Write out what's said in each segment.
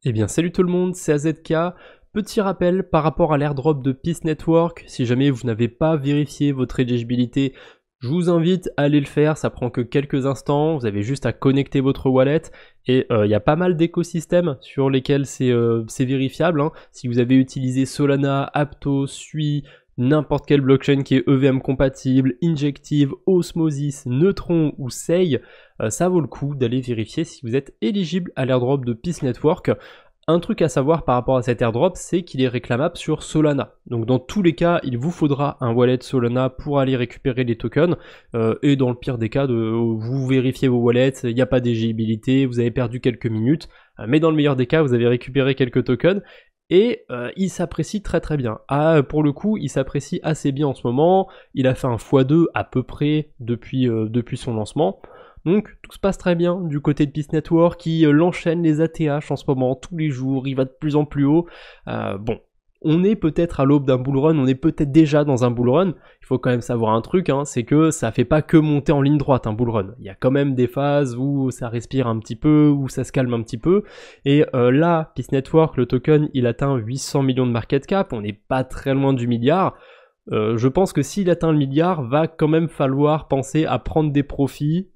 Eh bien salut tout le monde, c'est AZK. Petit rappel par rapport à l'airdrop de Peace Network, si jamais vous n'avez pas vérifié votre éligibilité, je vous invite à aller le faire, ça prend que quelques instants, vous avez juste à connecter votre wallet et il y a pas mal d'écosystèmes sur lesquels c'est vérifiable, hein. Si vous avez utilisé Solana, Aptos, Sui, n'importe quelle blockchain qui est EVM compatible, Injective, Osmosis, Neutron ou Sei, ça vaut le coup d'aller vérifier si vous êtes éligible à l'airdrop de Peace Network. Un truc à savoir par rapport à cet airdrop, c'est qu'il est réclamable sur Solana. Donc dans tous les cas, il vous faudra un wallet Solana pour aller récupérer les tokens. Et dans le pire des cas, vous vérifiez vos wallets, il n'y a pas d'éligibilité, vous avez perdu quelques minutes. Mais dans le meilleur des cas, vous avez récupéré quelques tokens. Et il s'apprécie très très bien. Pour le coup, il s'apprécie assez bien en ce moment. Il a fait un x2 à peu près depuis son lancement. Donc tout se passe très bien du côté de Peace Network qui l'enchaîne les ATH en ce moment tous les jours, il va de plus en plus haut. Bon, on est peut-être à l'aube d'un bull run, on est peut-être déjà dans un bull run. Il faut quand même savoir un truc, hein, c'est que ça fait pas que monter en ligne droite un bull run. Il y a quand même des phases où ça respire un petit peu, où ça se calme un petit peu. Et là, Peace Network, le token, il atteint 800 millions de market cap, on n'est pas très loin du milliard. Je pense que s'il atteint le milliard, va quand même falloir penser à prendre des profits.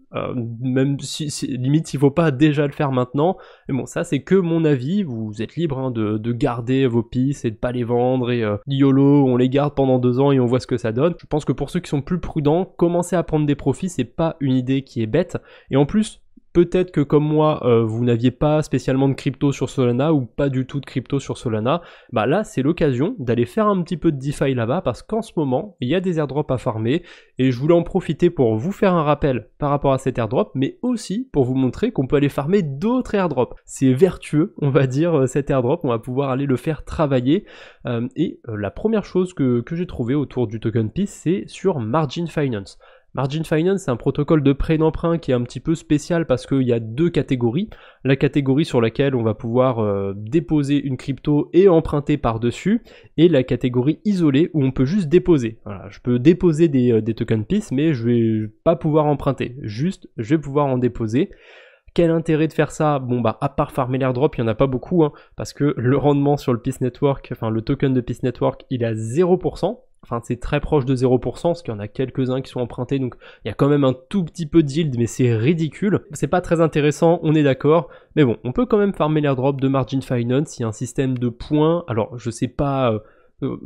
Même si limite il faut pas déjà le faire maintenant, mais bon, ça c'est que mon avis. Vous êtes libre, hein, de garder vos pistes et de pas les vendre, et YOLO, on les garde pendant 2 ans et on voit ce que ça donne. Je pense que pour ceux qui sont plus prudents, commencer à prendre des profits, c'est pas une idée qui est bête. Et en plus, peut-être que comme moi, vous n'aviez pas spécialement de crypto sur Solana ou pas du tout de crypto sur Solana, bah là c'est l'occasion d'aller faire un petit peu de DeFi là-bas, parce qu'en ce moment il y a des airdrops à farmer et je voulais en profiter pour vous faire un rappel par rapport à cet airdrop, mais aussi pour vous montrer qu'on peut aller farmer d'autres airdrops. C'est vertueux, on va dire, cet airdrop, on va pouvoir aller le faire travailler. Et la première chose que j'ai trouvé autour du token Peace, c'est sur Margin Finance. Margin Finance, c'est un protocole de prêt d'emprunt qui est un petit peu spécial parce qu'il y a 2 catégories. La catégorie sur laquelle on va pouvoir déposer une crypto et emprunter par-dessus, et la catégorie isolée où on peut juste déposer. Voilà, je peux déposer des tokens Peace, mais je vais pas pouvoir emprunter. Juste, je vais pouvoir en déposer. Quel intérêt de faire ça? Bon bah à part farmer l'airdrop, il n'y en a pas beaucoup, hein, parce que le rendement sur le Peace Network, enfin le token de Peace Network, il est à 0%. Enfin c'est très proche de 0%, parce qu'il y en a quelques-uns qui sont empruntés, donc il y a quand même un tout petit peu de yield, mais c'est ridicule. C'est pas très intéressant, on est d'accord, mais bon, on peut quand même farmer l'airdrop de Margin Finance. Il y a un système de points, alors je sais pas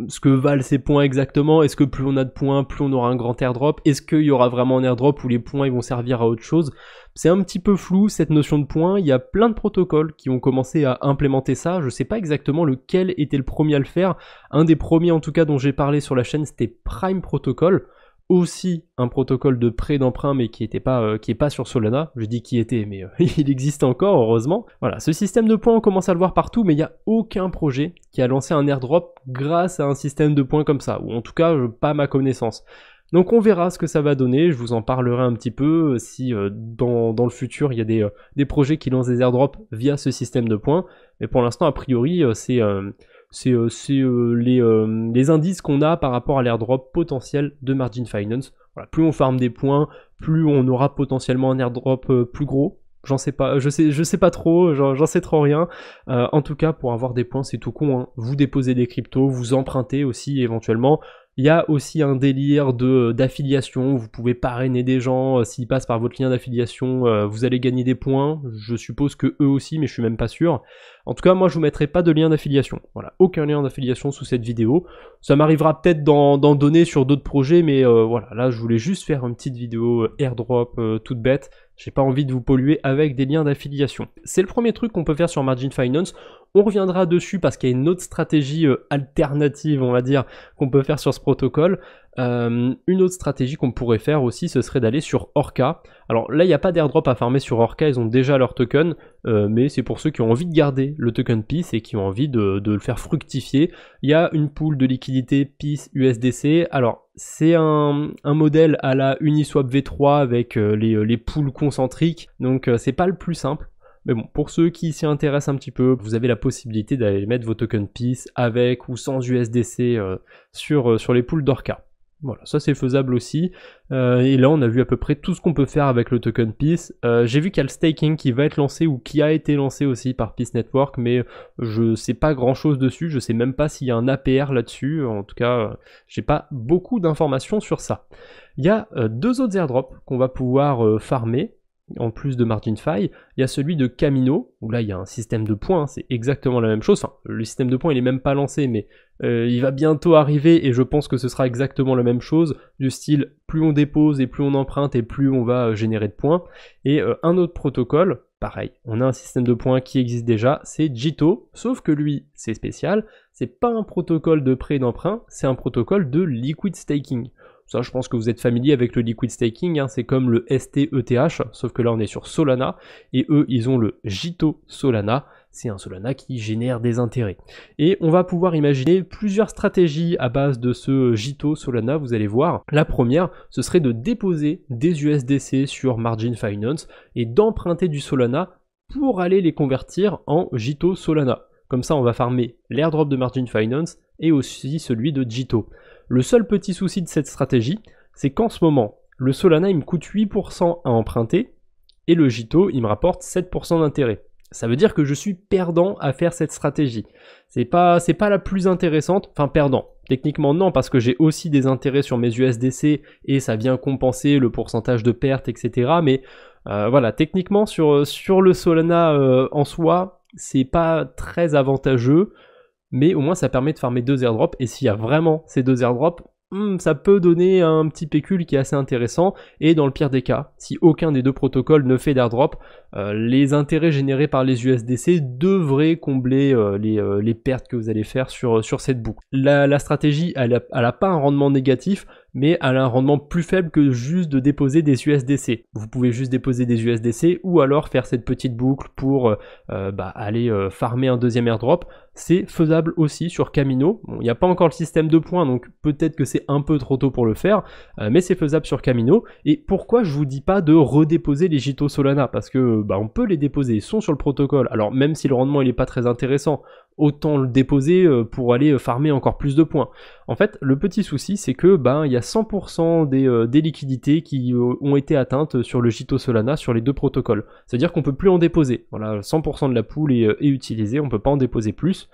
ce que valent ces points exactement. Est-ce que plus on a de points, plus on aura un grand airdrop? Est-ce qu'il y aura vraiment un airdrop où les points ils vont servir à autre chose? C'est un petit peu flou cette notion de points. Il y a plein de protocoles qui ont commencé à implémenter ça. Je sais pas exactement lequel était le premier à le faire. Un des premiers en tout cas dont j'ai parlé sur la chaîne, c'était Prime Protocol. Aussi un protocole de prêt d'emprunt, mais qui est pas sur Solana. Je dis qui était, mais il existe encore, heureusement. Voilà, ce système de points, on commence à le voir partout, mais il n'y a aucun projet qui a lancé un airdrop grâce à un système de points comme ça, ou en tout cas, pas à ma connaissance. Donc on verra ce que ça va donner, je vous en parlerai un petit peu si dans le futur il y a des projets qui lancent des airdrops via ce système de points, mais pour l'instant a priori c'est les indices qu'on a par rapport à l'airdrop potentiel de Margin Finance. Voilà, plus on farme des points, plus on aura potentiellement un airdrop plus gros. J'en sais pas, je sais pas trop, j'en sais trop rien. En tout cas, pour avoir des points, c'est tout con, hein. Vous déposez des cryptos, vous empruntez aussi éventuellement. Il y a aussi un délire d'affiliation, vous pouvez parrainer des gens, s'ils passent par votre lien d'affiliation, vous allez gagner des points. Je suppose que eux aussi, mais je suis même pas sûr. En tout cas, moi je vous mettrai pas de lien d'affiliation. Voilà, aucun lien d'affiliation sous cette vidéo. Ça m'arrivera peut-être d'en donner sur d'autres projets, mais voilà, là je voulais juste faire une petite vidéo airdrop toute bête. J'ai pas envie de vous polluer avec des liens d'affiliation. C'est le premier truc qu'on peut faire sur Margin Finance. On reviendra dessus parce qu'il y a une autre stratégie alternative, on va dire, qu'on peut faire sur ce protocole. Une autre stratégie qu'on pourrait faire aussi, ce serait d'aller sur Orca. Alors là, il n'y a pas d'airdrop à farmer sur Orca, ils ont déjà leur token, mais c'est pour ceux qui ont envie de garder le token Peace et qui ont envie de le faire fructifier. Il y a une pool de liquidité Peace USDC. Alors, c'est un modèle à la Uniswap V3 avec les pools concentriques, donc c'est pas le plus simple. Mais bon, pour ceux qui s'y intéressent un petit peu, vous avez la possibilité d'aller mettre vos tokens Peace avec ou sans USDC sur les pools d'Orca. Voilà, ça c'est faisable aussi. Et là on a vu à peu près tout ce qu'on peut faire avec le token Peace. J'ai vu qu'il y a le staking qui va être lancé ou qui a été lancé aussi par Peace Network, mais je sais pas grand chose dessus, je sais même pas s'il y a un APR là-dessus, en tout cas j'ai pas beaucoup d'informations sur ça. Il y a deux autres airdrops qu'on va pouvoir farmer. En plus de MarginFi, il y a celui de Camino, où là il y a un système de points, c'est exactement la même chose. Enfin, le système de points il est même pas lancé, mais il va bientôt arriver et je pense que ce sera exactement la même chose, du style plus on dépose et plus on emprunte et plus on va générer de points. Et un autre protocole, pareil, on a un système de points qui existe déjà, c'est Jito, sauf que lui c'est spécial, c'est pas un protocole de prêt et d'emprunt, c'est un protocole de liquid staking. Ça, je pense que vous êtes familier avec le liquid staking, hein, c'est comme le STETH, sauf que là on est sur Solana, et eux ils ont le Jito Solana, c'est un Solana qui génère des intérêts. Et on va pouvoir imaginer plusieurs stratégies à base de ce Jito Solana, vous allez voir. La première, ce serait de déposer des USDC sur Margin Finance et d'emprunter du Solana pour aller les convertir en Jito Solana. Comme ça, on va farmer l'airdrop de Margin Finance et aussi celui de Jito. Le seul petit souci de cette stratégie, c'est qu'en ce moment, le Solana il me coûte 8% à emprunter et le Jito il me rapporte 7% d'intérêt. Ça veut dire que je suis perdant à faire cette stratégie. C'est pas la plus intéressante, enfin perdant. Techniquement non, parce que j'ai aussi des intérêts sur mes USDC et ça vient compenser le pourcentage de perte, etc. Mais voilà, techniquement sur le Solana en soi, c'est pas très avantageux. Mais au moins ça permet de farmer deux airdrops, et s'il y a vraiment ces deux airdrops, ça peut donner un petit pécule qui est assez intéressant, et dans le pire des cas, si aucun des deux protocoles ne fait d'airdrop, les intérêts générés par les USDC devraient combler les pertes que vous allez faire sur cette boucle. La stratégie, elle a pas un rendement négatif, mais elle a un rendement plus faible que juste de déposer des USDC. Vous pouvez juste déposer des USDC ou alors faire cette petite boucle pour aller farmer un deuxième airdrop. C'est faisable aussi sur Camino. Bon, il n'y a pas encore le système de points, donc peut-être que c'est un peu trop tôt pour le faire, mais c'est faisable sur Camino. Et pourquoi je vous dis pas de redéposer les Jito Solana? Parce que on peut les déposer, ils sont sur le protocole. Alors même si le rendement il est pas très intéressant, autant le déposer pour aller farmer encore plus de points. En fait, le petit souci, c'est que il y a 100% des liquidités qui ont été atteintes sur le Jito Solana sur les deux protocoles. C'est-à-dire qu'on peut plus en déposer. Voilà, 100% de la pool est utilisée, on peut pas en déposer plus.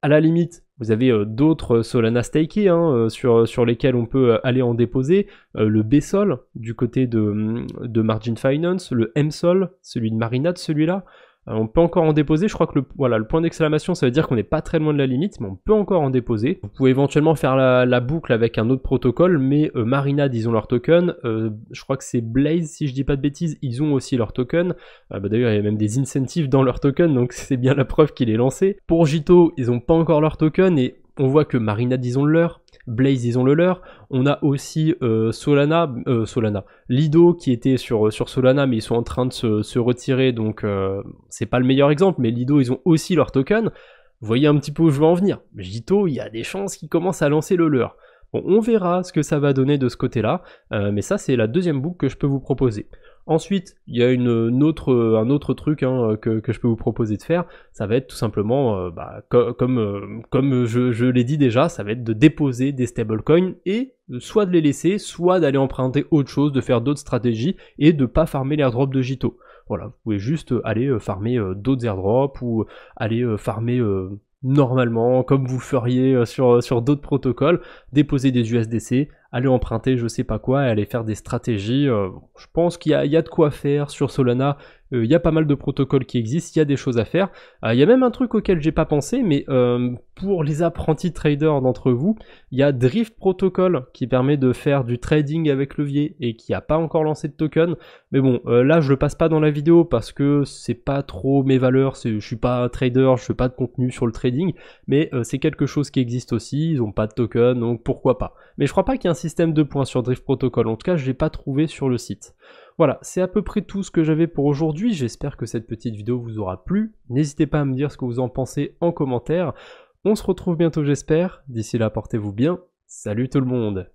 À la limite, vous avez d'autres Solana stakés sur lesquels on peut aller en déposer. Le BSOL du côté de Margin Finance, le MSOL, celui de Marinade, celui-là. On peut encore en déposer, je crois que le point d'exclamation ça veut dire qu'on n'est pas très loin de la limite, mais on peut encore en déposer. Vous pouvez éventuellement faire la boucle avec un autre protocole, mais Marinade ils ont leur token, je crois que c'est Blaze si je dis pas de bêtises, ils ont aussi leur token. D'ailleurs il y a même des incentives dans leur token, donc c'est bien la preuve qu'il est lancé. Pour Jito ils ont pas encore leur token et on voit que Marinade ils ont le leur, Blaze ils ont le leur, on a aussi Solana, Lido qui était sur Solana mais ils sont en train de se retirer, donc c'est pas le meilleur exemple, mais Lido ils ont aussi leur token. Vous voyez un petit peu où je veux en venir. Jito, il y a des chances qu'ils commencent à lancer le leur. Bon, on verra ce que ça va donner de ce côté-là, mais ça c'est la deuxième boucle que je peux vous proposer. Ensuite, il y a un autre truc que je peux vous proposer de faire, ça va être tout simplement, comme je l'ai dit déjà, ça va être de déposer des stablecoins et soit de les laisser, soit d'aller emprunter autre chose, de faire d'autres stratégies et de pas farmer l'airdrop de Jito. Voilà, vous pouvez juste aller farmer d'autres airdrops ou aller farmer normalement, comme vous feriez sur d'autres protocoles, déposer des USDC, aller emprunter je sais pas quoi et aller faire des stratégies. Je pense qu'il y a de quoi faire sur Solana. Il y a pas mal de protocoles qui existent, il y a des choses à faire. Il y a même un truc auquel j'ai pas pensé, mais pour les apprentis traders d'entre vous, il y a Drift Protocol qui permet de faire du trading avec levier et qui a pas encore lancé de token. Mais bon, là je le passe pas dans la vidéo parce que c'est pas trop mes valeurs, je suis pas trader, je fais pas de contenu sur le trading, mais c'est quelque chose qui existe aussi, ils ont pas de token, donc pourquoi pas. Mais je crois pas qu'il y ait un système de points sur Drift Protocol, en tout cas je l'ai pas trouvé sur le site. Voilà, c'est à peu près tout ce que j'avais pour aujourd'hui, j'espère que cette petite vidéo vous aura plu, n'hésitez pas à me dire ce que vous en pensez en commentaire, on se retrouve bientôt j'espère, d'ici là portez-vous bien, salut tout le monde.